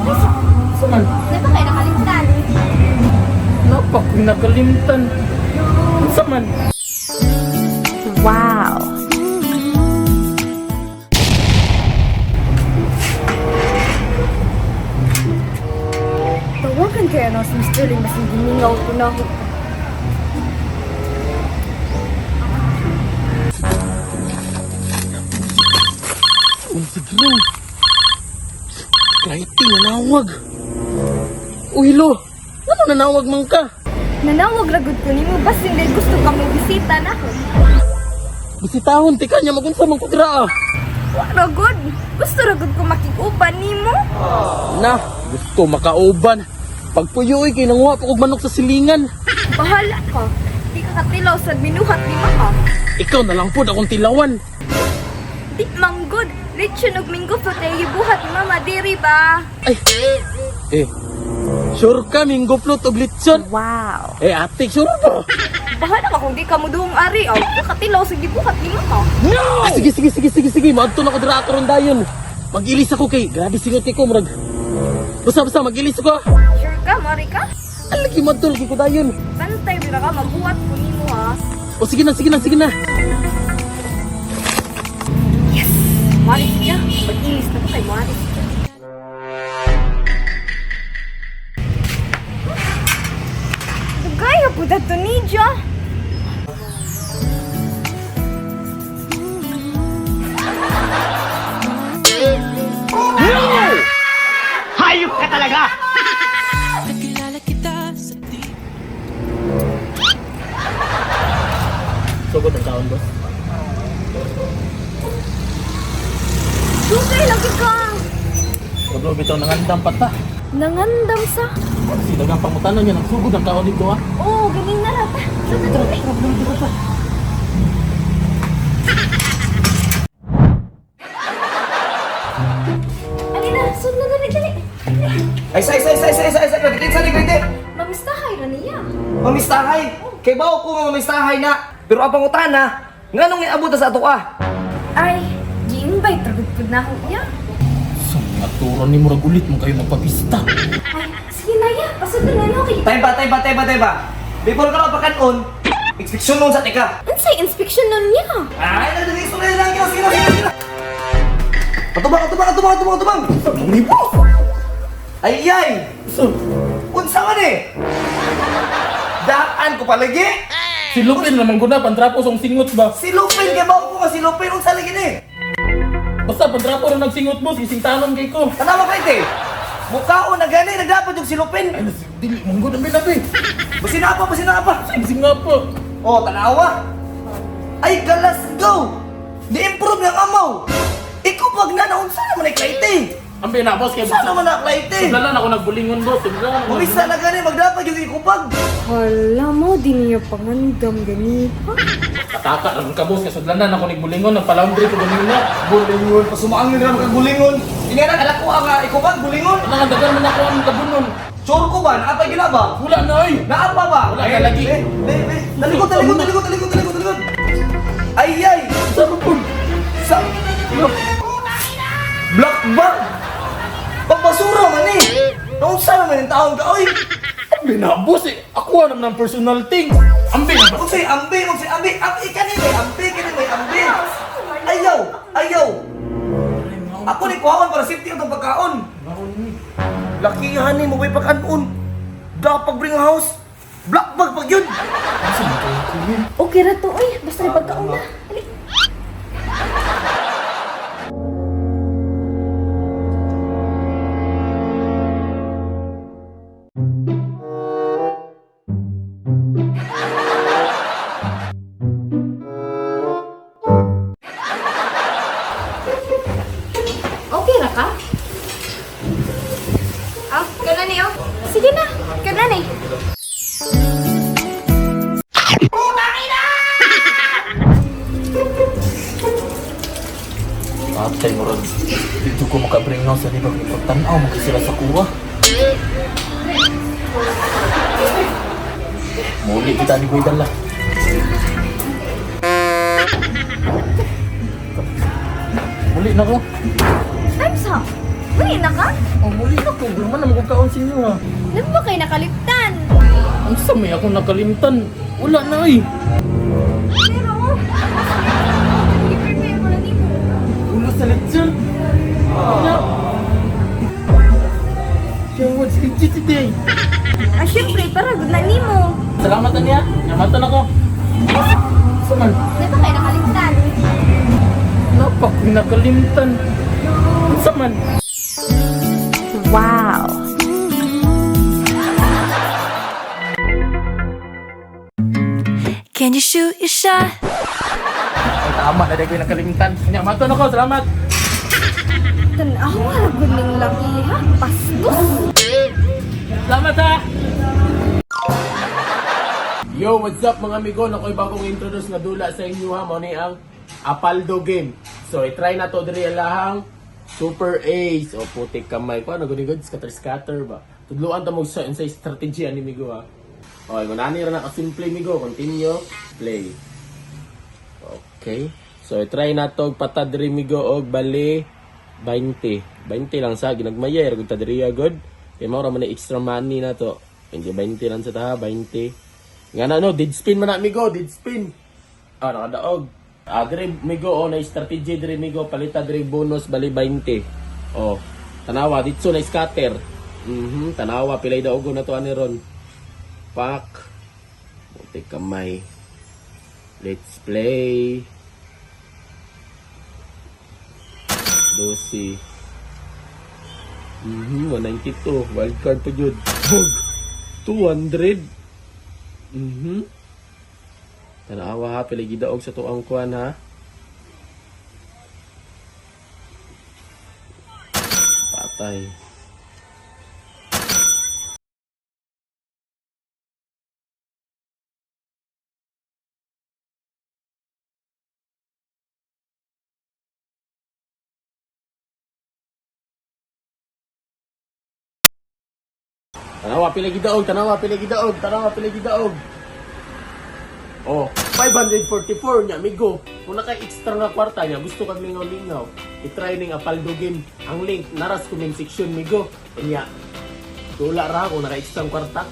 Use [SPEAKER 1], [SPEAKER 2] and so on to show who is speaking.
[SPEAKER 1] Saan?
[SPEAKER 2] Di ba kayo nakalimtan?
[SPEAKER 1] Napa kong nakalimtan. Saan?
[SPEAKER 2] Wow! Tawagan kaya na si Mr. Lim mas gimingaw ko na ako.
[SPEAKER 1] Sige rin. Kahit nanawag. Uy, lo. Ano nanawag man ka?
[SPEAKER 2] Nanawag ragod ko ni mo, bas hindi gusto ka mo bisita na ako.
[SPEAKER 1] Bisitahon, tika niya magunsa man kudra ah.
[SPEAKER 2] Wa ragod, gusto ragod ko makikuban ni mo.
[SPEAKER 1] Na, gusto makauban. Pagpuyoy kay nanguha pa kog manok sa silingan.
[SPEAKER 2] Bahala ka, di ka katilaw sa binuhat ni Maka.
[SPEAKER 1] Ikaw na lang po akong tilawan.
[SPEAKER 2] Di manggod, lechon og minggo pa tayo buhat ni Mama, diri ba?
[SPEAKER 1] Ay, sure ka, minggoplot og litson.
[SPEAKER 2] Wow!
[SPEAKER 1] Ate, sure ba?
[SPEAKER 2] Bahala ka kung di ka mo doong ari, aw, kakatilaw sa gibuhat ni Maka.
[SPEAKER 1] No! Sige. Maadto na ko dira karon dayon. Mag-ilis ako kay grabe singot ko murag. Basta mag-ilis ako.
[SPEAKER 2] Sure ka, Mari ka?
[SPEAKER 1] Alagi madtol ko dayon.
[SPEAKER 2] Bantay, bira ka, magbuhat ko ni mo ha.
[SPEAKER 1] O sige na.
[SPEAKER 2] Maris ka, mag-ilis na ko kay Maris ka. Gaya po dato ni Jo.
[SPEAKER 1] Hayop ka talaga!
[SPEAKER 3] Nakilala kita sa di.
[SPEAKER 1] Sugod ang taon, boss.
[SPEAKER 2] Dugay lagi ka.
[SPEAKER 1] Sobrang bitaw nangandam pa ta.
[SPEAKER 2] Nangandam sa.
[SPEAKER 1] Kasi dagang pangutanan niya ng sugod ang taon dito ha.
[SPEAKER 2] Oo, galing na rata. Alina, sud na dali.
[SPEAKER 4] Ay, sa, kredi.
[SPEAKER 2] Mamistahay ra niya.
[SPEAKER 4] Mamistahay. Kay bao ko nga mamistahay na. Pero ang pangutana, nga nung niabot na sa ato ka.
[SPEAKER 2] Ay, gi-invite ra gud na ako niya.
[SPEAKER 1] So, naturon ni murag ulit mo kayo magpapista.
[SPEAKER 2] Ay, sige na ya, pasod na no kay.
[SPEAKER 4] Tay ba. Before ka na pakanon, inspeksyon nun sa tika.
[SPEAKER 2] Unsay inspection nun niya?
[SPEAKER 4] Ay, nagdadisplay lang. Sige na. Atubang.
[SPEAKER 1] Libo!
[SPEAKER 4] Ay.
[SPEAKER 1] So,
[SPEAKER 4] Unsa man eh. Daan ko palagi.
[SPEAKER 1] si Lupin naman ko na, pantrapo sa singot ba?
[SPEAKER 4] Si Lupin, kay bao ko nga si Lupin. Unsa lagi ni.
[SPEAKER 1] Basta pantrapo na nagsingot boss, gising tanon kay ko.
[SPEAKER 4] Tanawa ka ite. Mukhaon na gani, nagdapat yung si Lupin.
[SPEAKER 1] Ay, dili, monggo na binabi.
[SPEAKER 4] Basina pa.
[SPEAKER 1] Gising nga po.
[SPEAKER 4] Oh, tanawa. Ay, galas go. Di-improve ng amaw. Ikaw pag nanaunsa naman ay klaite.
[SPEAKER 1] Ambi na boss, kay
[SPEAKER 4] Saan naman na klaite?
[SPEAKER 1] Sudlanan ako nagbulingon boss, sudlanan.
[SPEAKER 4] Umisa na gani, magdapat yung ikupag.
[SPEAKER 2] Hala mo, di niya pangandam ganito.
[SPEAKER 1] Ataka naman ka boss, kay sudlanan ako nagbulingon, nagpalaundry ko ganina.
[SPEAKER 4] Bulingon, pasumaan nyo naman kang bulingon. Hindi na, alam ko ang ikupag, bulingon.
[SPEAKER 1] Wala nga dagan man ako ang kabunon.
[SPEAKER 4] Sure ko ba? Naapay ginaba?
[SPEAKER 1] Wala na ay.
[SPEAKER 4] Naapa ba?
[SPEAKER 1] Wala na lagi.
[SPEAKER 4] Talikod. Ay.
[SPEAKER 1] Sa rupon.
[SPEAKER 4] Sa... Black bag! Pagbasura man eh! Naunsa naman yung taon ka, oy!
[SPEAKER 1] Ambi na boss eh. Ako naman ng personal thing. Ambi na boss.
[SPEAKER 4] Magsay ambi! Ambi kani may ambi! Ayaw! Ako ni kuhaon para safety ang pagkaon! Lakihan ni mo may pagkanon! Dapat bring house! Black bag pag yun!
[SPEAKER 2] Okay ra to, oy. Basta rin pagkauna. Hali. Okay ra ka? Kana ni, oh. Sige na, kana ni.
[SPEAKER 1] Atay mo rin. Dito ko makabring na sa libang ipagtanaw. Makasila sa kuha. Muli kita ni Boy Dala. Muli na ko.
[SPEAKER 2] Time's up. Muli na ka?
[SPEAKER 1] Oh, muli na ko. Wala man na magkakaon sa inyo ha.
[SPEAKER 2] Ano ba kayo nakaliptan?
[SPEAKER 1] Ang sa may ako nakalimtan. Wala na eh.
[SPEAKER 2] Pero, i-prepare mo lang ito.
[SPEAKER 1] Ulo sa lechon. Wala. So what's legit today?
[SPEAKER 2] Ah, syempre, para good na nimo.
[SPEAKER 1] Salamat niya. Namatan ako. Saman.
[SPEAKER 2] Di ba kayo nakaliptan?
[SPEAKER 1] Napak nakalimtan. Saman.
[SPEAKER 2] Wow!
[SPEAKER 3] Can you shoot your shot?
[SPEAKER 1] Ay, tama na ko nakalimtan. Namatan ako. Salamat.
[SPEAKER 2] Tanawa, good ning laki ha? Pastos!
[SPEAKER 1] Salamat ha. Yo, what's up mga amigo? Nako'y bagong introduce na dula sa inyo ha. Muna ang Apaldo game. So, i-try na to diri alahang Super Ace. O, putik kamay. Paano, good scatter ba? Tudluan ta mo sa strategy ani migo ha. Okay, kung nani ra na kasimple migo, continue, play. Okay. So, i-try na to patad diri migo og bali 20. 20 lang sa ginagmayer kung tadiri agad. Kaya maura man na extra money na to. Hindi 20 lang sa ta, 20. Nga na no, dead spin man na migo, dead spin. Ah, nakadaog. Ah, diri migo oh, na strategy diri migo, palita diri bonus bali 20. Oh, tanawa ditso na scatter. Tanawa pilay daog na to ani ron. Pak. Buti kamay. Let's play. 12. 192. Wildcard pa jud. Bug. 200. Tanawa ha, pila gidaog sa tuang kuan ha. Patay. Tanawa pila gidaog, tanawa pila gidaog, tanawa pila gidaog. Oh, 544 nya migo. Kung naka extra nga kwarta nya, gusto kag lingaw-lingaw, i-try ning Apaldo game. Ang link nara sa comment section migo. Nya. Tula ra kung naka extra kwarta.